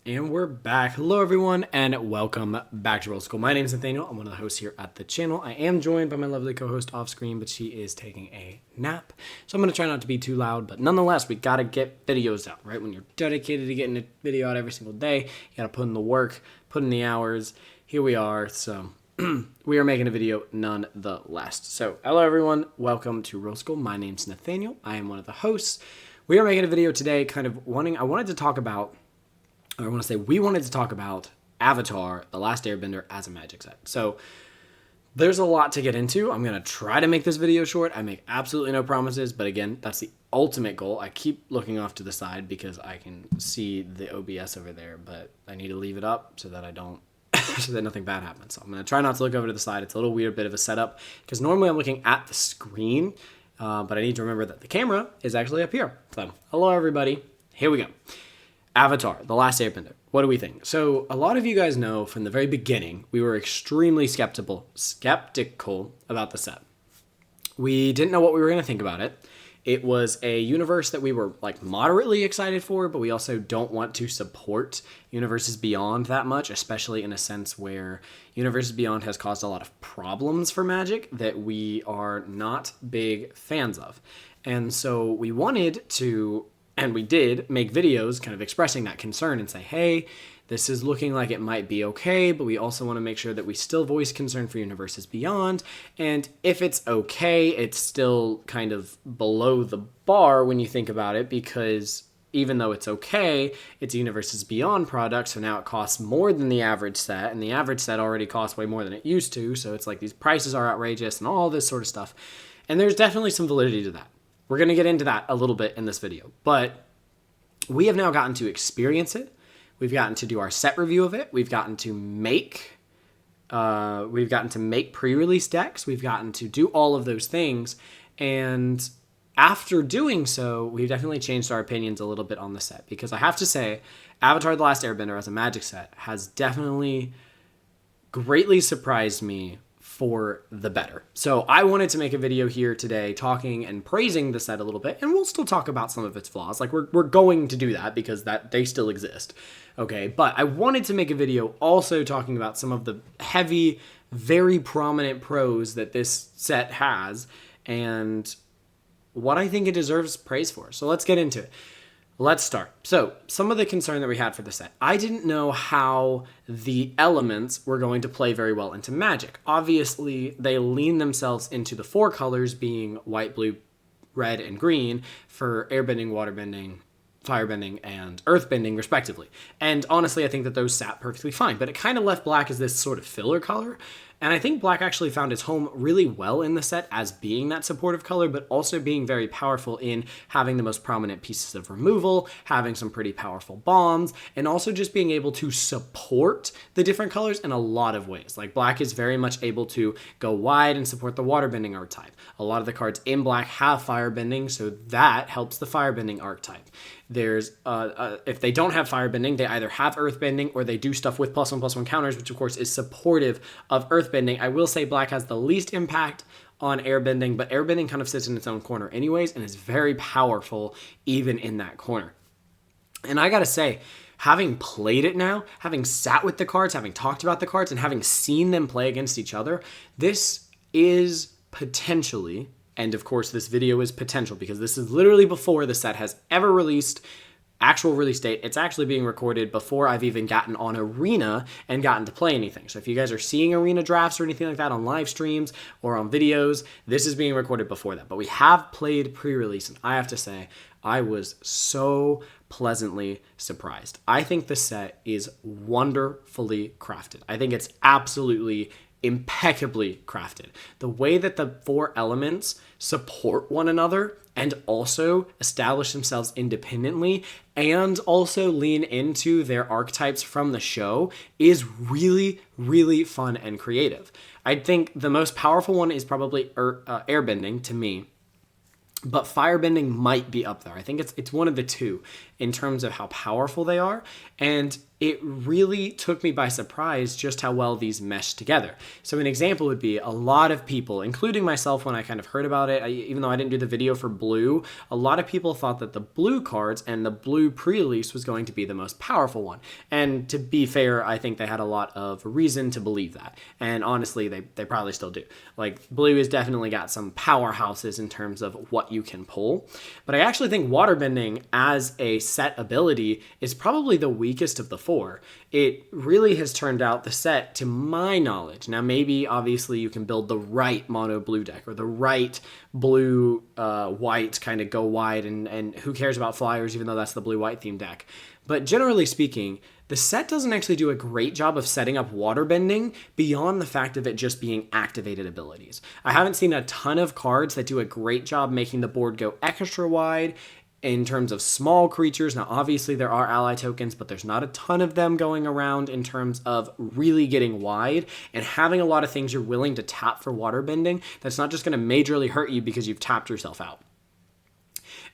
And we're back. Hello, everyone, and welcome back to Roll School. My name is Nathaniel. I'm one of the hosts here at the channel. I am joined by my lovely co-host off screen, but she is taking a nap. So I'm going to try not to be too loud, but nonetheless, we got to get videos out, right? When you're dedicated to getting a video out every single day, you got to put in the work, put in the hours. Here we are. So we are making a video nonetheless. So hello, everyone. Welcome to Roll School. My name's Nathaniel. I am one of the hosts. We are making a video today we wanted to talk about Avatar, The Last Airbender as a Magic set. So there's a lot to get into. I'm going to try to make this video short. I make absolutely no promises, but again, that's the ultimate goal. I keep looking off to the side because I can see the OBS over there, but I need to leave it up so that I don't, so that nothing bad happens. So I'm going to try not to look over to the side. It's a little weird bit of a setup because normally I'm looking at the screen, but I need to remember that the camera is actually up here. So hello, everybody. Here we go. Avatar, The Last Airbender. What do we think? So a lot of you guys know from the very beginning, we were extremely skeptical about the set. We didn't know what we were going to think about it. It was a universe that we were moderately excited for, but we also don't want to support Universes Beyond that much, especially in a sense where Universes Beyond has caused a lot of problems for Magic that we are not big fans of. And so we wanted to, and we did, make videos kind of expressing that concern and say, hey, this is looking like it might be okay, but we also want to make sure that we still voice concern for Universes Beyond. And if it's okay, it's still kind of below the bar when you think about it, because even though it's okay, it's a Universes Beyond product, so now it costs more than the average set, and the average set already costs way more than it used to, so it's like these prices are outrageous and all this sort of stuff. And there's definitely some validity to that. We're going to get into that a little bit in this video, but we have now gotten to experience it. We've gotten to do our set review of it. We've gotten to make pre-release decks. We've gotten to do all of those things. And after doing so, we've definitely changed our opinions a little bit on the set, because I have to say, Avatar: The Last Airbender as a Magic set has definitely greatly surprised me for the better. So I wanted to make a video here today talking and praising the set a little bit, and we'll still talk about some of its flaws. We're going to do that because they still exist. Okay, but I wanted to make a video also talking about some of the heavy, very prominent pros that this set has and what I think it deserves praise for. So let's get into it. Let's start. So some of the concern that we had for the set. I didn't know how the elements were going to play very well into Magic. Obviously, they lean themselves into the four colors being white, blue, red, and green for airbending, waterbending, firebending, and earthbending, respectively. And honestly, I think that those sat perfectly fine, but it kind of left black as this sort of filler color. And I think black actually found its home really well in the set as being that supportive color, but also being very powerful in having the most prominent pieces of removal, having some pretty powerful bombs, and also just being able to support the different colors in a lot of ways. Like black is very much able to go wide and support the waterbending archetype. A lot of the cards in black have firebending, so that helps the firebending archetype. There's if they don't have firebending, they either have earthbending or they do stuff with +1/+1 counters, which of course is supportive of earthbending. I will say black has the least impact on airbending, but airbending kind of sits in its own corner anyways and is very powerful even in that corner. And I gotta say, having played it now, having sat with the cards, having talked about the cards, and having seen them play against each other, this is potentially, and of course this video is potential because this is literally before the set has ever released actual release date. It's actually being recorded before I've even gotten on Arena and gotten to play anything. So if you guys are seeing Arena drafts or anything like that on live streams or on videos, this is being recorded before that. But we have played pre-release, and I have to say, I was so pleasantly surprised. I think the set is wonderfully crafted. I think it's absolutely impeccably crafted. The way that the four elements support one another and also establish themselves independently and also lean into their archetypes from the show is really, really fun and creative. I think the most powerful one is probably airbending to me, but firebending might be up there. I think it's one of the two in terms of how powerful they are. And it really took me by surprise just how well these mesh together. So an example would be a lot of people, including myself when I kind of heard about it, even though I didn't do the video for blue, a lot of people thought that the blue cards and the blue pre-release was going to be the most powerful one. And to be fair, I think they had a lot of reason to believe that. And honestly, they probably still do. Like, blue has definitely got some powerhouses in terms of what you can pull. But I actually think waterbending as a set ability is probably the weakest of the four. It really has turned out the set, to my knowledge. Now, maybe obviously you can build the right mono blue deck or the right blue white kind of go wide, and who cares about flyers, even though that's the blue white theme deck. But generally speaking, the set doesn't actually do a great job of setting up waterbending beyond the fact of it just being activated abilities. I haven't seen a ton of cards that do a great job making the board go extra wide in terms of small creatures. Now, obviously, there are ally tokens, but there's not a ton of them going around in terms of really getting wide and having a lot of things you're willing to tap for waterbending that's not just going to majorly hurt you because you've tapped yourself out.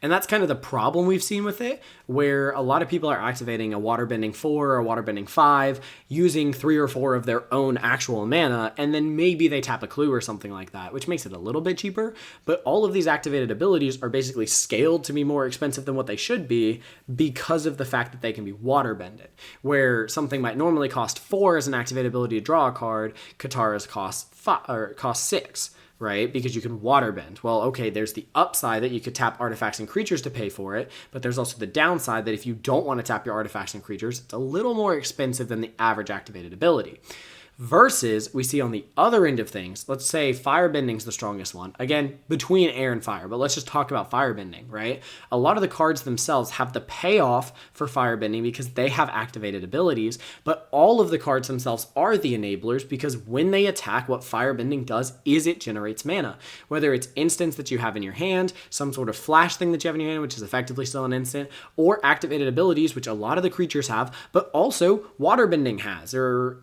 And that's kind of the problem we've seen with it, where a lot of people are activating a waterbending 4 or a waterbending 5 using 3 or 4 of their own actual mana, and then maybe they tap a clue or something like that, which makes it a little bit cheaper. But all of these activated abilities are basically scaled to be more expensive than what they should be because of the fact that they can be waterbended. Where something might normally cost 4 as an activated ability to draw a card, Katara's cost 6. Right? Because you can waterbend. Well, okay, there's the upside that you could tap artifacts and creatures to pay for it, but there's also the downside that if you don't want to tap your artifacts and creatures, it's a little more expensive than the average activated ability. Versus, we see on the other end of things, let's say firebending's the strongest one. Again, between air and fire, but let's just talk about firebending, right? A lot of the cards themselves have the payoff for firebending because they have activated abilities, but all of the cards themselves are the enablers because when they attack, what firebending does is it generates mana. Whether it's instants that you have in your hand, some sort of flash thing that you have in your hand, which is effectively still an instant, or activated abilities, which a lot of the creatures have, but also waterbending has, or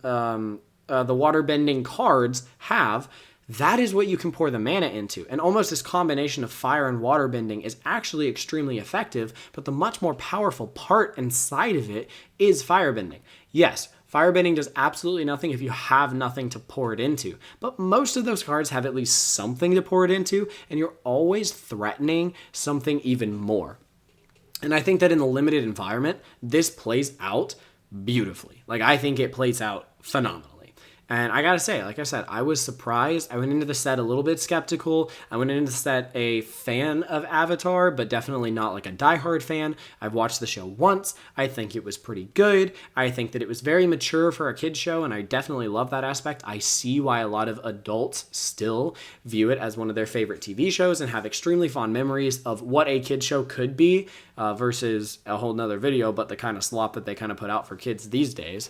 the waterbending cards have, that is what you can pour the mana into. And almost this combination of fire and waterbending is actually extremely effective, but the much more powerful part inside of it is firebending. Yes, firebending does absolutely nothing if you have nothing to pour it into, but most of those cards have at least something to pour it into, and you're always threatening something even more. And I think that in the limited environment, this plays out beautifully. Like, I think it plays out phenomenally. And I gotta say, like I said, I was surprised. I went into the set a little bit skeptical. I went into the set a fan of Avatar, but definitely not like a diehard fan. I've watched the show once. I think it was pretty good. I think that it was very mature for a kid's show, and I definitely love that aspect. I see why a lot of adults still view it as one of their favorite TV shows and have extremely fond memories of what a kid's show could be versus a whole nother video, but the kind of slop that they kind of put out for kids these days.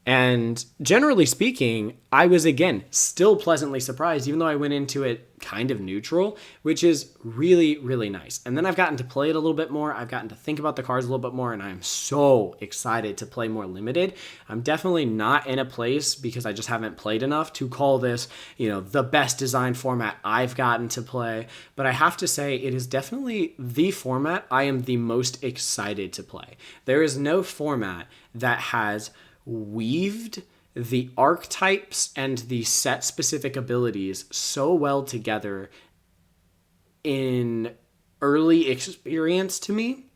And generally speaking, I was, again, still pleasantly surprised, even though I went into it kind of neutral, which is really, really nice. And then I've gotten to play it a little bit more. I've gotten to think about the cards a little bit more, and I'm so excited to play more limited. I'm definitely not in a place, because I just haven't played enough, to call this, the best designed format I've gotten to play. But I have to say, it is definitely the format I am the most excited to play. There is no format that has weaved the archetypes and the set specific abilities so well together in early experience to me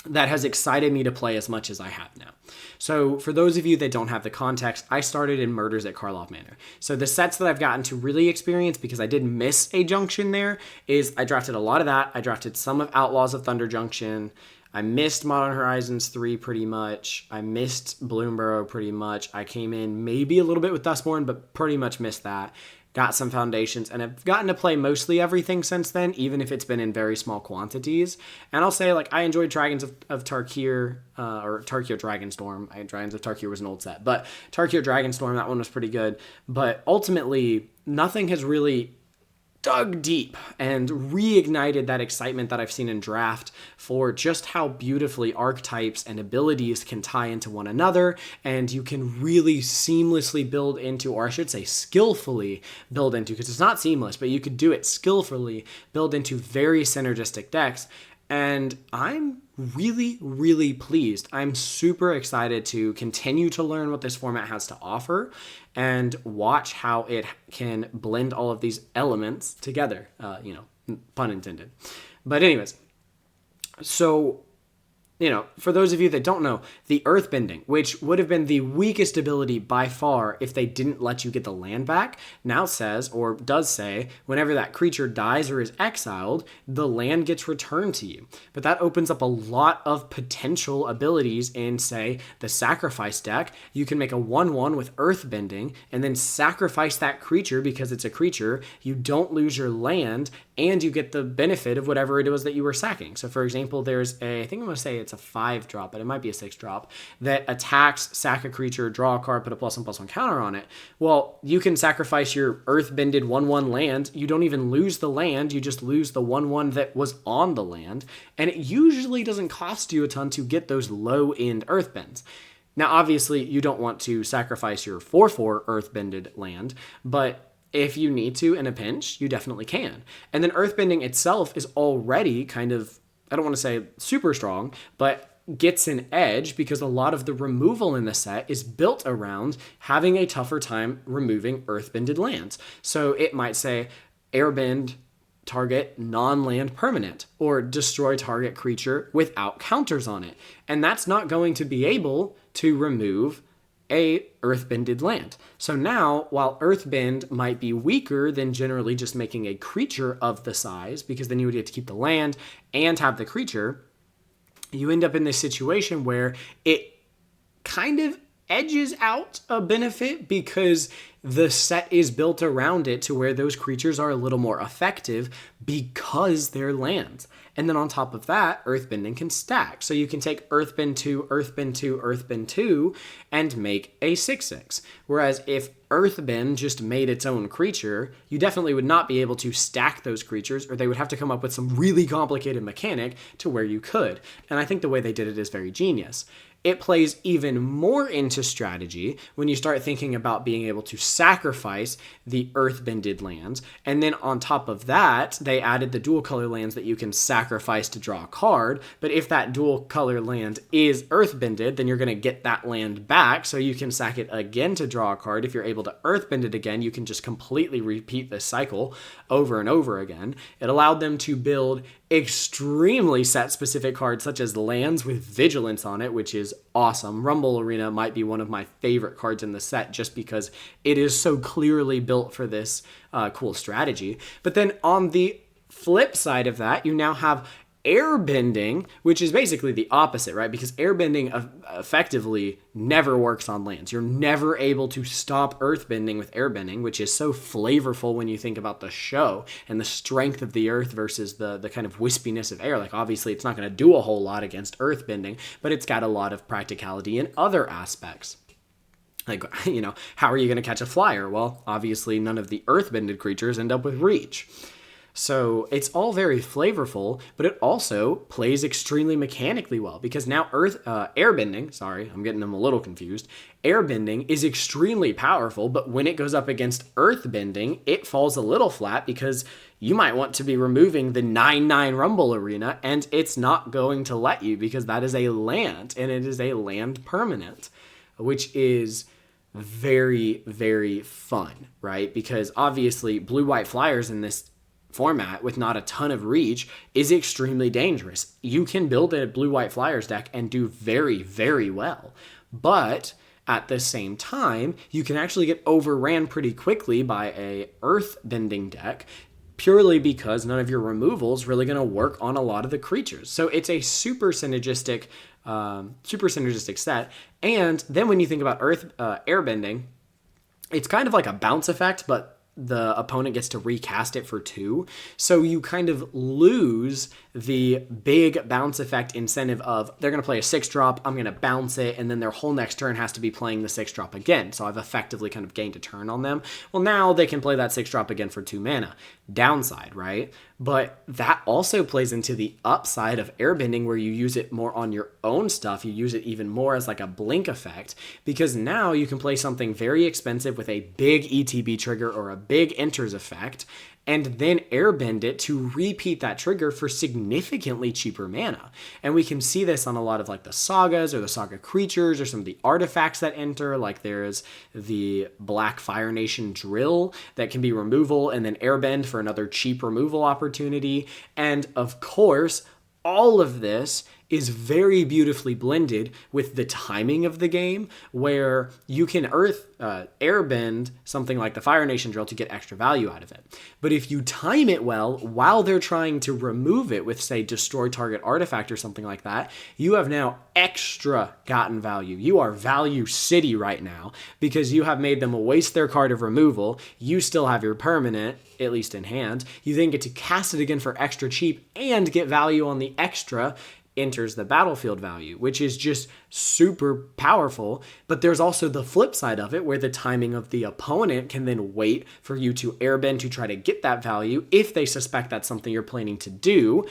that has excited me to play as much as I have now. So for those of you that don't have the context, I started in Murders at Karlov Manor. So the sets that I've gotten to really experience, because I did miss a junction there, is I drafted a lot of that. I drafted some of Outlaws of Thunder Junction. I missed Modern Horizons 3 pretty much. I missed Bloomburrow pretty much. I came in maybe a little bit with Dustborn, but pretty much missed that. Got some Foundations, and I've gotten to play mostly everything since then, even if it's been in very small quantities. And I'll say, I enjoyed Dragons of Tarkir, or Tarkir Dragonstorm. Dragons of Tarkir was an old set, but Tarkir Dragonstorm, that one was pretty good. But ultimately, nothing has really dug deep and reignited that excitement that I've seen in draft for just how beautifully archetypes and abilities can tie into one another, and you can really seamlessly build into, or I should say skillfully build into, because it's not seamless, but you could do it skillfully, build into very synergistic decks. And I'm really, really pleased. I'm super excited to continue to learn what this format has to offer and watch how it can blend all of these elements together, pun intended. But anyways, so for those of you that don't know, the earthbending, which would have been the weakest ability by far if they didn't let you get the land back, now says, or does say, whenever that creature dies or is exiled, the land gets returned to you. But that opens up a lot of potential abilities in, say, the sacrifice deck. You can make a 1/1 with earthbending and then sacrifice that creature because it's a creature. You don't lose your land, and you get the benefit of whatever it was that you were sacking. So for example, there's I think I'm going to say it's a 5-drop, but it might be a 6-drop, that attacks, sack a creature, draw a card, put a +1/+1 counter on it. Well, you can sacrifice your earthbended 1/1 land. You don't even lose the land. You just lose the 1/1 that was on the land. And it usually doesn't cost you a ton to get those low-end earthbends. Now, obviously, you don't want to sacrifice your 4/4 earthbended land, but if you need to in a pinch, you definitely can. And then earthbending itself is already kind of, I don't want to say super strong, but gets an edge because a lot of the removal in the set is built around having a tougher time removing earthbended lands. So it might say airbend target non-land permanent or destroy target creature without counters on it. And that's not going to be able to remove a earthbended land. So now, while earthbend might be weaker than generally just making a creature of the size, because then you would get to keep the land and have the creature, you end up in this situation where it kind of edges out a benefit because the set is built around it to where those creatures are a little more effective because they're lands. And then on top of that, earthbending can stack. So you can take earthbend 2, earthbend 2, earthbend 2, and make a 6/6. Whereas if earthbend just made its own creature, you definitely would not be able to stack those creatures, or they would have to come up with some really complicated mechanic to where you could. And I think the way they did it is very genius. It plays even more into strategy when you start thinking about being able to sacrifice the earthbended lands. And then on top of that, they added the dual color lands that you can sacrifice to draw a card. But if that dual color land is earthbended, then you're going to get that land back. So you can sack it again to draw a card. If you're able to earthbend it again, you can just completely repeat this cycle over and over again. It allowed them to build extremely set specific cards such as lands with vigilance on it, which is awesome. Rumble Arena might be one of my favorite cards in the set just because it is so clearly built for this cool strategy. But then on the flip side of that, you now have airbending, which is basically the opposite, right? Because airbending effectively never works on lands. You're never able to stop earthbending with airbending, which is so flavorful when you think about the show and the strength of the earth versus the kind of wispiness of air. Like, obviously, it's not going to do a whole lot against earthbending, but it's got a lot of practicality in other aspects. Like, how are you going to catch a flyer? Well, obviously, none of the earthbended creatures end up with reach. So it's all very flavorful, but it also plays extremely mechanically well because now airbending, sorry, I'm getting them a little confused. Airbending is extremely powerful, but when it goes up against earthbending, it falls a little flat because you might want to be removing the 9/9 Rumble Arena, and it's not going to let you because that is a land, and it is a land permanent, which is very, very fun, right? Because obviously blue-white flyers in this format with not a ton of reach is extremely dangerous. You can build a blue-white flyers deck and do very, very well. But at the same time, you can actually get overran pretty quickly by a earth-bending deck purely because none of your removals really going to work on a lot of the creatures. So it's a super synergistic set. And then when you think about airbending, it's kind of like a bounce effect, but the opponent gets to recast it for 2. So you kind of lose the big bounce effect incentive of they're going to play a 6-drop, I'm going to bounce it, and then their whole next turn has to be playing the 6-drop again. So I've effectively kind of gained a turn on them. Well, now they can play that 6-drop again for 2 mana. Downside, right? But that also plays into the upside of airbending where you use it more on your own stuff. You use it even more as like a blink effect because now you can play something very expensive with a big ETB trigger or a big enters effect and then airbend it to repeat that trigger for significantly cheaper mana. And we can see this on a lot of like the sagas or the saga creatures or some of the artifacts that enter. Like there's the Black Fire Nation drill that can be removal and then airbend for another cheap removal opportunity. And of course, all of this is very beautifully blended with the timing of the game, where you can airbend something like the Fire Nation drill to get extra value out of it. But if you time it well while they're trying to remove it with, say, destroy target artifact or something like that, you have now extra gotten value. You are value city right now because you have made them waste their card of removal. You still have your permanent, at least in hand. You then get to cast it again for extra cheap and get value on the extra. Enters the battlefield value, which is just super powerful. But there's also the flip side of it, where the timing of the opponent can then wait for you to airbend to try to get that value if they suspect that's something you're planning to do.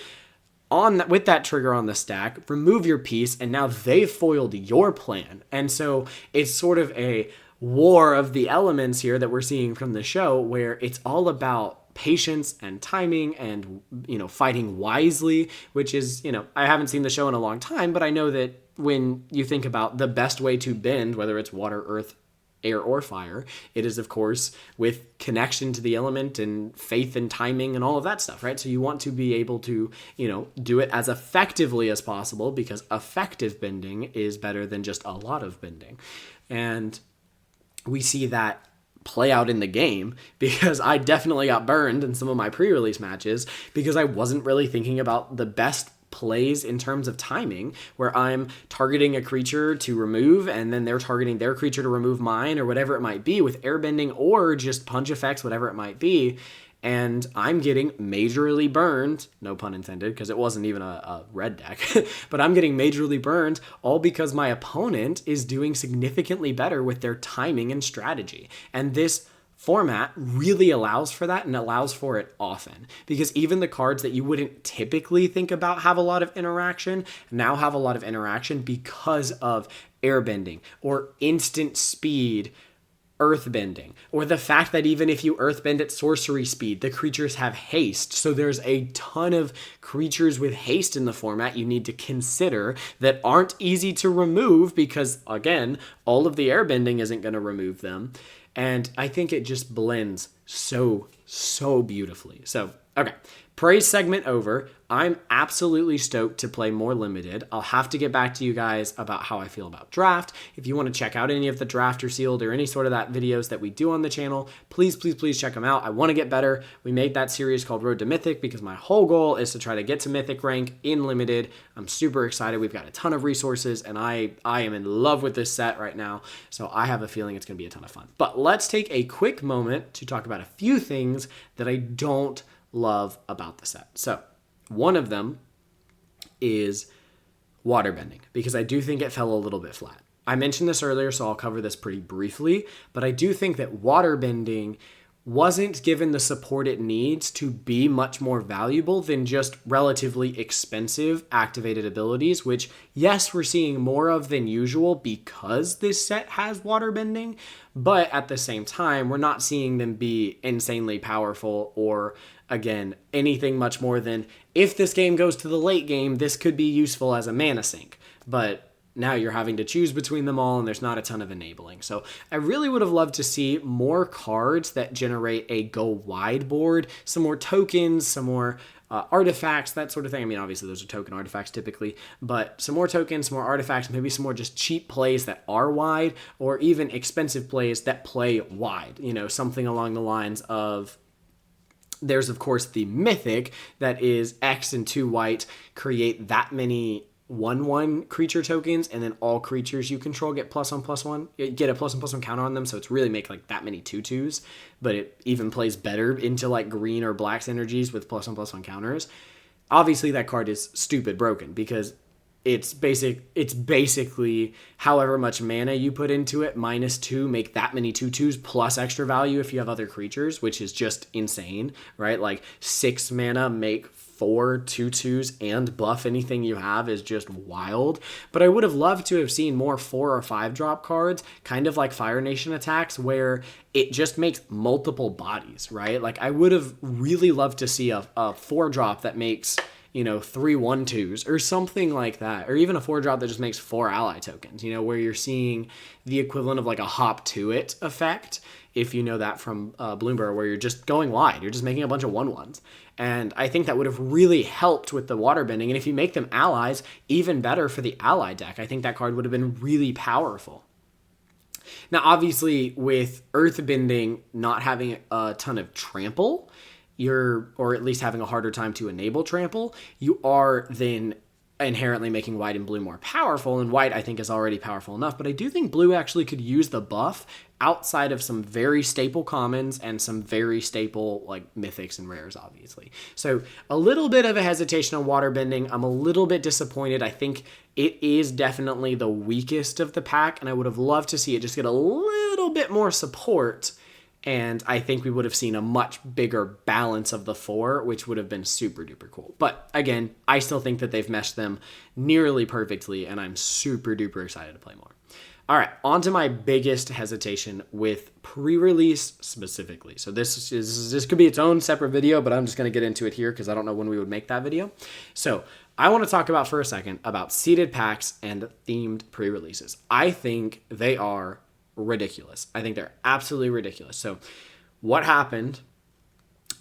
With that trigger on the stack, remove your piece, and now they've foiled your plan. And so it's sort of a war of the elements here that we're seeing from the show, where it's all about patience and timing and, fighting wisely, which is, I haven't seen the show in a long time, but I know that when you think about the best way to bend, whether it's water, earth, air, or fire, it is, of course, with connection to the element and faith and timing and all of that stuff, right? So you want to be able to, do it as effectively as possible, because effective bending is better than just a lot of bending. And we see that play out in the game, because I definitely got burned in some of my pre-release matches because I wasn't really thinking about the best plays in terms of timing, where I'm targeting a creature to remove and then they're targeting their creature to remove mine, or whatever it might be with airbending or just punch effects, whatever it might be. And I'm getting majorly burned, no pun intended, because it wasn't even a red deck, but I'm getting majorly burned all because my opponent is doing significantly better with their timing and strategy. And this format really allows for that, and allows for it often, because even the cards that you wouldn't typically think about have a lot of interaction now have a lot of interaction because of airbending or instant speed earthbending, or the fact that even if you earthbend at sorcery speed, the creatures have haste. So there's a ton of creatures with haste in the format you need to consider that aren't easy to remove, because again, all of the airbending isn't going to remove them. And I think it just blends so beautifully. So, okay. Praise segment over. I'm absolutely stoked to play more limited. I'll have to get back to you guys about how I feel about draft. If you want to check out any of the draft or sealed or any sort of that videos that we do on the channel, please check them out. I want to get better. We made that series called Road to Mythic because my whole goal is to try to get to Mythic rank in limited. I'm super excited. We've got a ton of resources, and I am in love with this set right now. So I have a feeling it's going to be a ton of fun. But let's take a quick moment to talk about a few things that I don't love about the set. So one of them is waterbending, because I do think it fell a little bit flat. I mentioned this earlier, so I'll cover this pretty briefly, but I do think that waterbending wasn't given the support it needs to be much more valuable than just relatively expensive activated abilities, which, yes, we're seeing more of than usual because this set has waterbending, but at the same time, we're not seeing them be insanely powerful or, again, anything much more than, if this game goes to the late game, this could be useful as a mana sink. But now you're having to choose between them all, and there's not a ton of enabling. So I really would have loved to see more cards that generate a go wide board, some more tokens, some more artifacts, that sort of thing. I mean, obviously those are token artifacts typically, but some more tokens, some more artifacts, maybe some more just cheap plays that are wide, or even expensive plays that play wide. Something along the lines of, there's of course the Mythic that is X and 2 white, create that many 1/1 creature tokens, and then all creatures you control get +1/+1, get a +1/+1 counter on them, so it's really make like that many 2/2s, but it even plays better into like green or black synergies with +1/+1 counters. Obviously that card is stupid broken, because it's basically however much mana you put into it -2, make that many 2/2s plus extra value if you have other creatures, which is just insane, right? Like 6 mana make 4 2/2s and buff anything you have is just wild. But I would have loved to have seen more 4 or 5 drop cards, kind of like Fire Nation attacks, where it just makes multiple bodies, right? Like I would have really loved to see a 4 drop that makes, 3 1/2s or something like that, or even a 4 drop that just makes 4 ally tokens, where you're seeing the equivalent of like a hop to it effect, if you know that from Bloomberg, where you're just going wide, you're just making a bunch of 1/1s. And I think that would have really helped with the waterbending. And if you make them allies, even better for the ally deck. I think that card would have been really powerful. Now, obviously, with earthbending not having a ton of trample, or at least having a harder time to enable trample, you are then inherently making white and blue more powerful, and white I think is already powerful enough, but I do think blue actually could use the buff outside of some very staple commons and some very staple like mythics and rares, obviously. So a little bit of a hesitation on waterbending. I'm a little bit disappointed. I think it is definitely the weakest of the pack, and I would have loved to see it just get a little bit more support. And I think we would have seen a much bigger balance of the 4, which would have been super duper cool. But again, I still think that they've meshed them nearly perfectly, and I'm super duper excited to play more. All right, on to my biggest hesitation with pre-release specifically. So this could be its own separate video, but I'm just going to get into it here because I don't know when we would make that video. So I want to talk about for a second about seeded packs and themed pre-releases. I think they are ridiculous. I think they're absolutely ridiculous. So what happened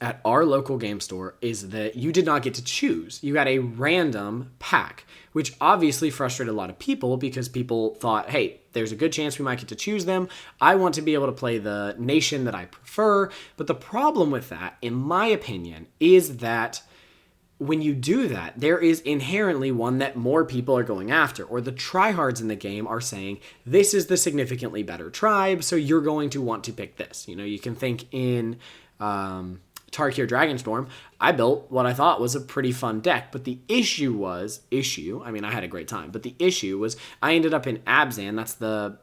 at our local game store is that you did not get to choose. You got a random pack, which obviously frustrated a lot of people because people thought, hey, there's a good chance we might get to choose them. I want to be able to play the nation that I prefer. But the problem with that, in my opinion, is that when you do that, there is inherently one that more people are going after, or the tryhards in the game are saying, this is the significantly better tribe, so you're going to want to pick this. You can think in Tarkir Dragonstorm, I built what I thought was a pretty fun deck, but the issue, I had a great time, but the issue was I ended up in Abzan, that's the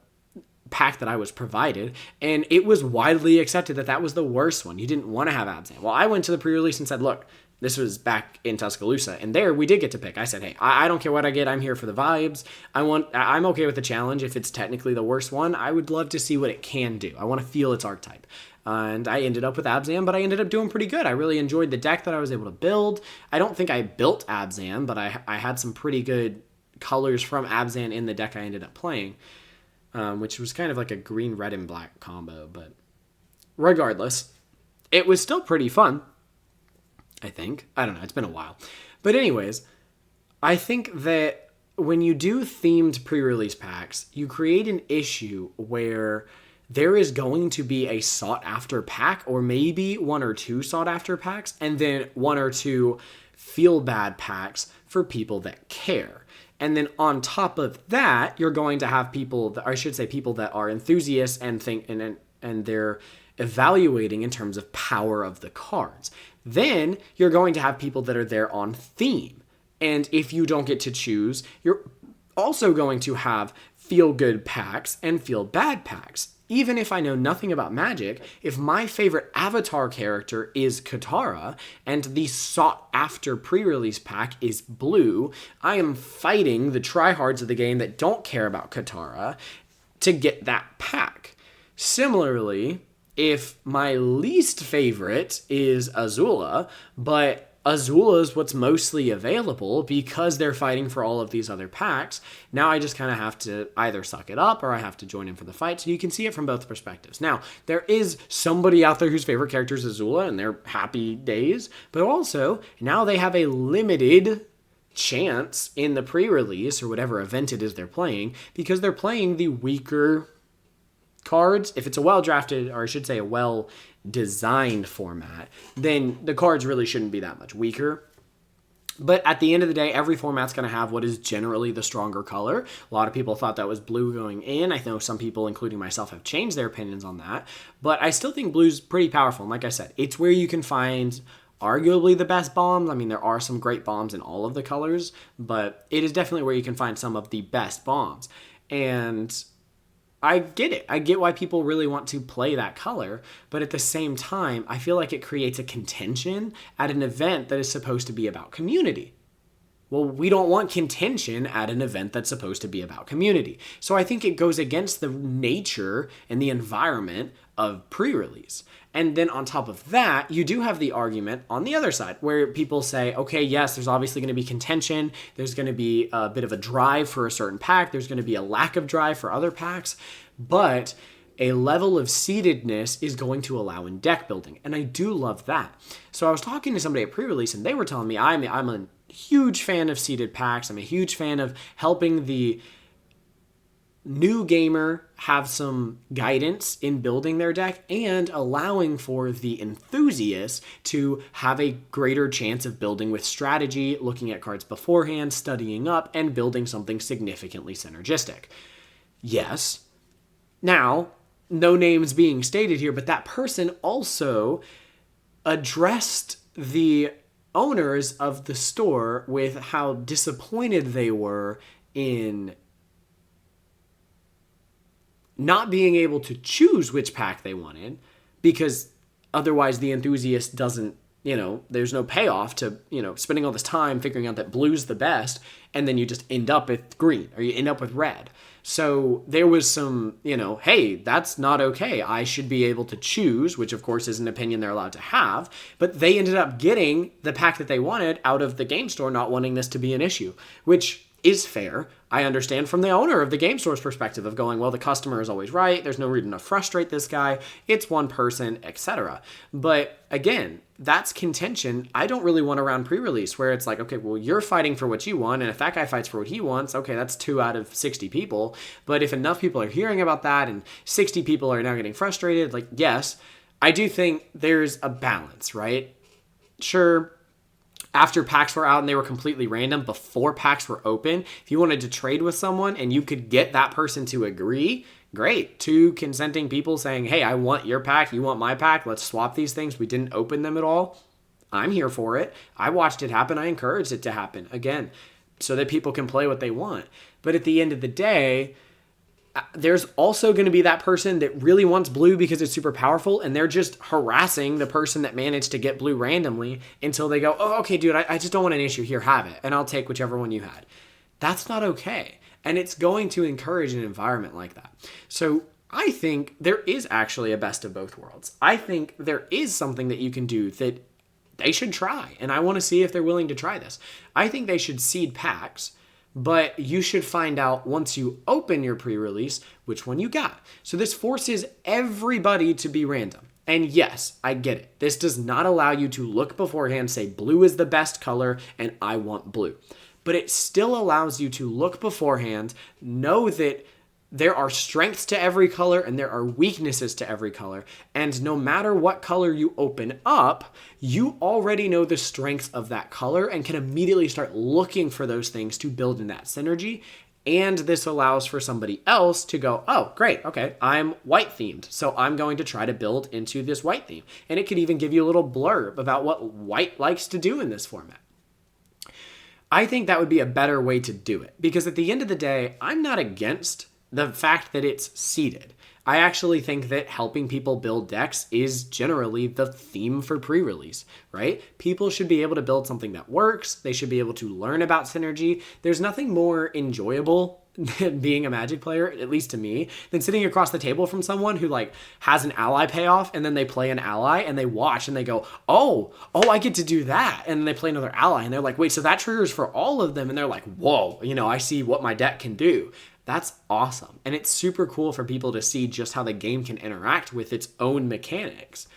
pack that I was provided, and it was widely accepted that that was the worst one. You didn't want to have Abzan. Well, I went to the pre-release and said, look, this was back in Tuscaloosa, and there we did get to pick. I said, hey, I don't care what I get. I'm here for the vibes. I'm okay with the challenge. If it's technically the worst one, I would love to see what it can do. I want to feel its archetype. And I ended up with Abzan, but I ended up doing pretty good. I really enjoyed the deck that I was able to build. I don't think I built Abzan, but I had some pretty good colors from Abzan in the deck I ended up playing, which was kind of like a green, red, and black combo. But regardless, it was still pretty fun. I think. I don't know. It's been a while. But anyways, I think that when you do themed pre-release packs, you create an issue where there is going to be a sought-after pack, or maybe 1 or 2 sought-after packs, and then 1 or 2 feel-bad packs for people that care. And then on top of that, you're going to have people that are enthusiasts and think and they're evaluating in terms of power of the cards. Then you're going to have people that are there on theme. And if you don't get to choose, you're also going to have feel-good packs and feel-bad packs. Even if I know nothing about Magic, if my favorite avatar character is Katara and the sought-after pre-release pack is blue, I am fighting the tryhards of the game that don't care about Katara to get that pack. Similarly, if my least favorite is Azula, but Azula is what's mostly available because they're fighting for all of these other packs, now I just kind of have to either suck it up or I have to join in for the fight. So you can see it from both perspectives. Now, there is somebody out there whose favorite character is Azula and they're happy days, but also now they have a limited chance in the pre-release or whatever event it is they're playing because they're playing the weaker cards. If it's a well-drafted, or I should say a well-designed format, then the cards really shouldn't be that much weaker. But at the end of the day, every format's going to have what is generally the stronger color. A lot of people thought that was blue going in. I know some people, including myself, have changed their opinions on that. But I still think blue's pretty powerful. And like I said, it's where you can find arguably the best bombs. I mean, there are some great bombs in all of the colors, but it is definitely where you can find some of the best bombs. And I get it. I get why people really want to play that color, but at the same time, I feel like it creates a contention at an event that is supposed to be about community. Well, we don't want contention at an event that's supposed to be about community. So I think it goes against the nature and the environment of pre-release. And then on top of that, you do have the argument on the other side where people say, okay, yes, there's obviously going to be contention. There's going to be a bit of a drive for a certain pack. There's going to be a lack of drive for other packs. But a level of seededness is going to allow in deck building. And I do love that. So I was talking to somebody at pre-release and they were telling me I'm a huge fan of seeded packs. I'm a huge fan of helping the new gamer have some guidance in building their deck and allowing for the enthusiast to have a greater chance of building with strategy, looking at cards beforehand, studying up, and building something significantly synergistic. Yes. Now, no names being stated here, but that person also addressed the owners of the store with how disappointed they were in not being able to choose which pack they wanted because otherwise the enthusiast doesn't, there's no payoff to, spending all this time figuring out that blue's the best and then you just end up with green or you end up with red. So there was some, hey, that's not okay. I should be able to choose, which of course is an opinion they're allowed to have, but they ended up getting the pack that they wanted out of the game store, not wanting this to be an issue, which is fair. I understand from the owner of the game store's perspective of going, well, the customer is always right. There's no reason to frustrate this guy. It's one person, etc. But again, that's contention. I don't really want around pre-release where it's like, okay, well, you're fighting for what you want. And if that guy fights for what he wants, okay, that's 2 out of 60 people. But if enough people are hearing about that and 60 people are now getting frustrated, like, yes, I do think there's a balance, right? Sure. After packs were out and they were completely random, before packs were open, if you wanted to trade with someone and you could get that person to agree, great. 2 consenting people saying, hey, I want your pack, you want my pack, let's swap these things. We didn't open them at all. I'm here for it. I watched it happen. I encouraged it to happen, again, so that people can play what they want. But at the end of the day, there's also going to be that person that really wants blue because it's super powerful and they're just harassing the person that managed to get blue randomly until they go, oh, okay, dude, I just don't want an issue. Here, have it. And I'll take whichever one you had. That's not okay. And it's going to encourage an environment like that. So I think there is actually a best of both worlds. I think there is something that you can do that they should try. And I want to see if they're willing to try this. I think they should seed packs. But you should find out once you open your pre-release which one you got. So this forces everybody to be random. And yes, I get it. This does not allow you to look beforehand, say blue is the best color and I want blue. But it still allows you to look beforehand, know that there are strengths to every color and there are weaknesses to every color. And no matter what color you open up, you already know the strengths of that color and can immediately start looking for those things to build in that synergy. And this allows for somebody else to go, oh, great, okay, I'm white themed, so I'm going to try to build into this white theme. And it could even give you a little blurb about what white likes to do in this format. I think that would be a better way to do it because at the end of the day, I'm not against the fact that it's seeded. I actually think that helping people build decks is generally the theme for pre-release, right? People should be able to build something that works. They should be able to learn about synergy. There's nothing more enjoyable than being a Magic player, at least to me, than sitting across the table from someone who like has an ally payoff and then they play an ally and they watch and they go, oh, I get to do that. And then they play another ally and they're like, wait, so that triggers for all of them. And they're like, whoa, I see what my deck can do. That's awesome. And it's super cool for people to see just how the game can interact with its own mechanics.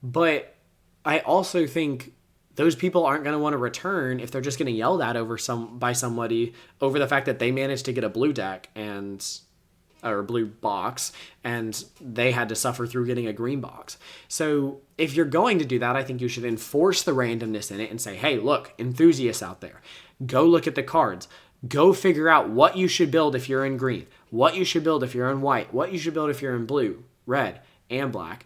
But I also think those people aren't going to want to return if they're just getting yelled at by somebody over the fact that they managed to get a blue deck or a blue box and they had to suffer through getting a green box. So if you're going to do that, I think you should enforce the randomness in it and say, hey, look, enthusiasts out there, go look at the cards. Go figure out what you should build if you're in green, what you should build if you're in white, what you should build if you're in blue, red, and black.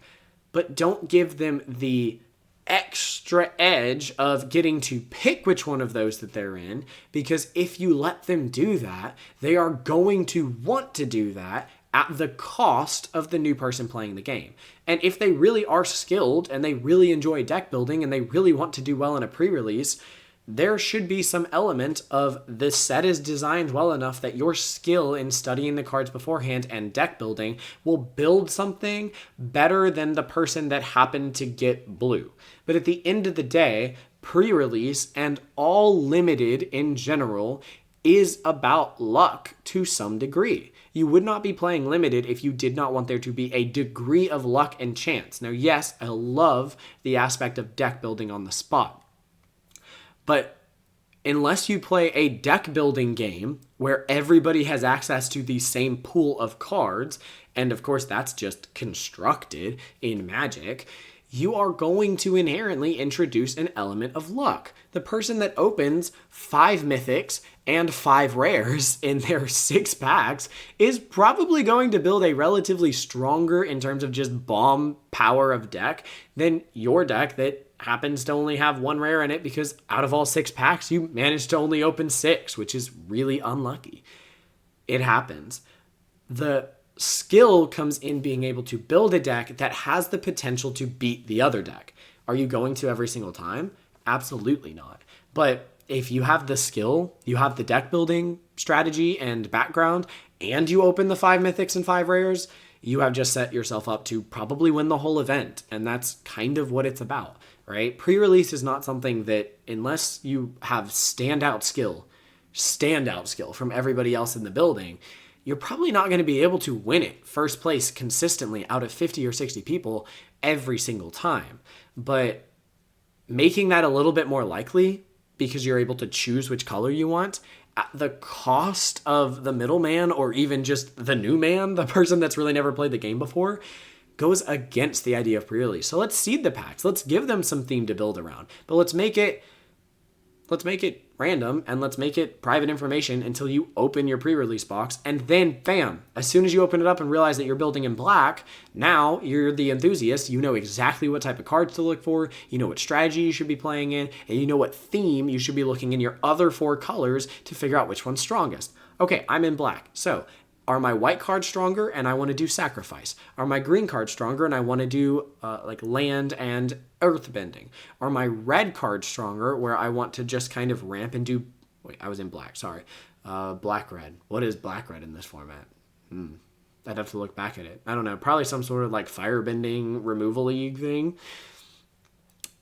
But don't give them the extra edge of getting to pick which one of those that they're in, because if you let them do that, they are going to want to do that at the cost of the new person playing the game. And if they really are skilled and they really enjoy deck building and they really want to do well in a pre-release, there should be some element of this set is designed well enough that your skill in studying the cards beforehand and deck building will build something better than the person that happened to get blue. But at the end of the day, pre-release and all limited in general is about luck to some degree. You would not be playing limited if you did not want there to be a degree of luck and chance. Now, yes, I love the aspect of deck building on the spot. But unless you play a deck building game where everybody has access to the same pool of cards, and of course that's just constructed in Magic, you are going to inherently introduce an element of luck. The person that opens 5 mythics and 5 rares in their 6 packs is probably going to build a relatively stronger in terms of just bomb power of deck than your deck that happens to only have 1 rare in it because out of all 6 packs, you managed to only open 6, which is really unlucky. It happens. The skill comes in being able to build a deck that has the potential to beat the other deck. Are you going to every single time? Absolutely not. But if you have the skill, you have the deck building strategy and background, and you open the 5 mythics and 5 rares, you have just set yourself up to probably win the whole event. And that's kind of what it's about, right? Pre-release is not something that, unless you have standout skill from everybody else in the building, you're probably not going to be able to win it first place consistently out of 50 or 60 people every single time. But making that a little bit more likely because you're able to choose which color you want at the cost of the middleman or even just the new man, the person that's really never played the game before, goes against the idea of pre-release. So let's seed the packs. Let's give them some theme to build around. But let's make it random and let's make it private information until you open your pre-release box. And then, bam, as soon as you open it up and realize that you're building in black, now you're the enthusiast. You know exactly what type of cards to look for. You know what strategy you should be playing in. And you know what theme you should be looking in your other 4 colors to figure out which one's strongest. Okay, I'm in black. So are my white cards stronger and I want to do sacrifice? Are my green cards stronger and I want to do like land and earth bending? Are my red cards stronger where I want to just kind of ramp and do... Wait, I was in black, sorry. Black-red. What is black-red in this format? I'd have to look back at it. I don't know. Probably some sort of like firebending removal league thing.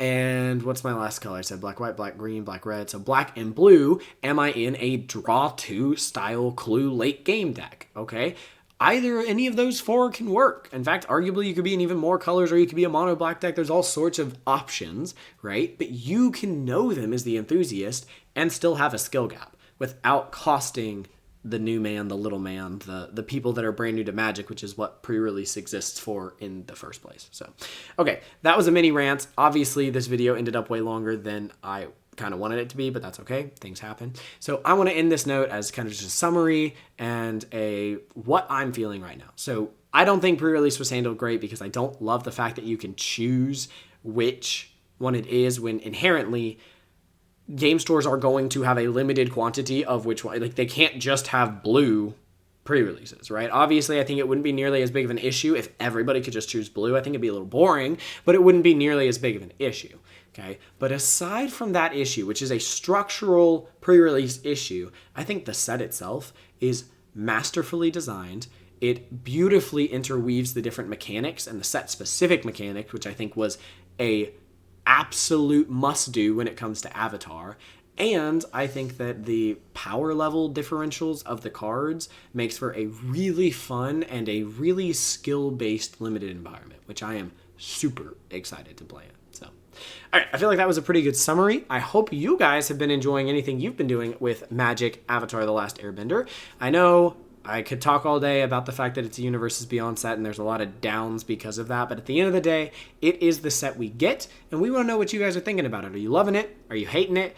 And what's my last color? I said black, white, black, green, black, red. So black and blue, am I in a draw 2 style clue late game deck? Okay. Either any of those 4 can work. In fact, arguably you could be in even more colors or you could be a mono black deck. There's all sorts of options, right? But you can know them as the enthusiast and still have a skill gap without costing the new man, the little man, the people that are brand new to Magic, which is what pre-release exists for in the first place. So, okay, that was a mini rant. Obviously, this video ended up way longer than I kind of wanted it to be, but that's okay. Things happen. So I want to end this note as kind of just a summary and a what I'm feeling right now. So I don't think pre-release was handled great because I don't love the fact that you can choose which one it is when inherently game stores are going to have a limited quantity of which one. Like, they can't just have blue pre-releases, right? Obviously, I think it wouldn't be nearly as big of an issue if everybody could just choose blue. I think it'd be a little boring, but it wouldn't be nearly as big of an issue, okay? But aside from that issue, which is a structural pre-release issue, I think the set itself is masterfully designed. It beautifully interweaves the different mechanics and the set-specific mechanics, which I think was a absolute must-do when it comes to Avatar. And I think that the power level differentials of the cards makes for a really fun and a really skill-based limited environment, which I am super excited to play in. So, all right, I feel like that was a pretty good summary. I hope you guys have been enjoying anything you've been doing with Magic Avatar: The Last Airbender. I know I could talk all day about the fact that it's a Universes Beyond set and there's a lot of downs because of that, but at the end of the day, it is the set we get, and we want to know what you guys are thinking about it. Are you loving it? Are you hating it?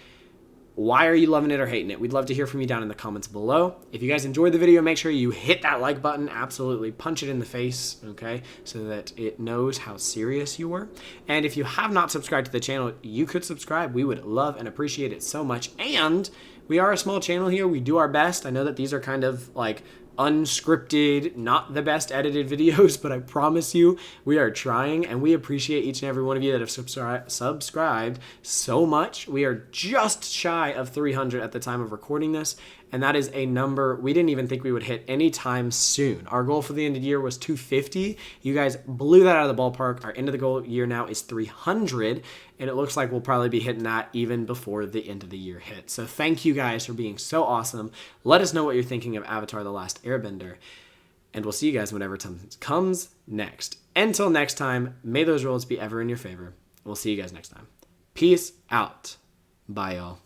Why are you loving it or hating it? We'd love to hear from you down in the comments below. If you guys enjoyed the video, make sure you hit that like button. Absolutely punch it in the face, okay, so that it knows how serious you were. And if you have not subscribed to the channel, you could subscribe. We would love and appreciate it so much. And We are a small channel here. We do our best. I know that these are kind of like unscripted, not the best edited videos, but I promise you we are trying, and we appreciate each and every one of you that have subscribed so much. We are just shy of 300 at the time of recording this, and that is a number we didn't even think we would hit anytime soon. Our goal for the end of the year was 250. You guys blew that out of the ballpark. Our end of the goal year now is 300, and it looks like we'll probably be hitting that even before the end of the year hits. So thank you guys for being so awesome. Let us know what you're thinking of Avatar: The Last Airbender, and we'll see you guys whenever comes next. Until next time, may those rolls be ever in your favor. We'll see you guys next time. Peace out. Bye, y'all.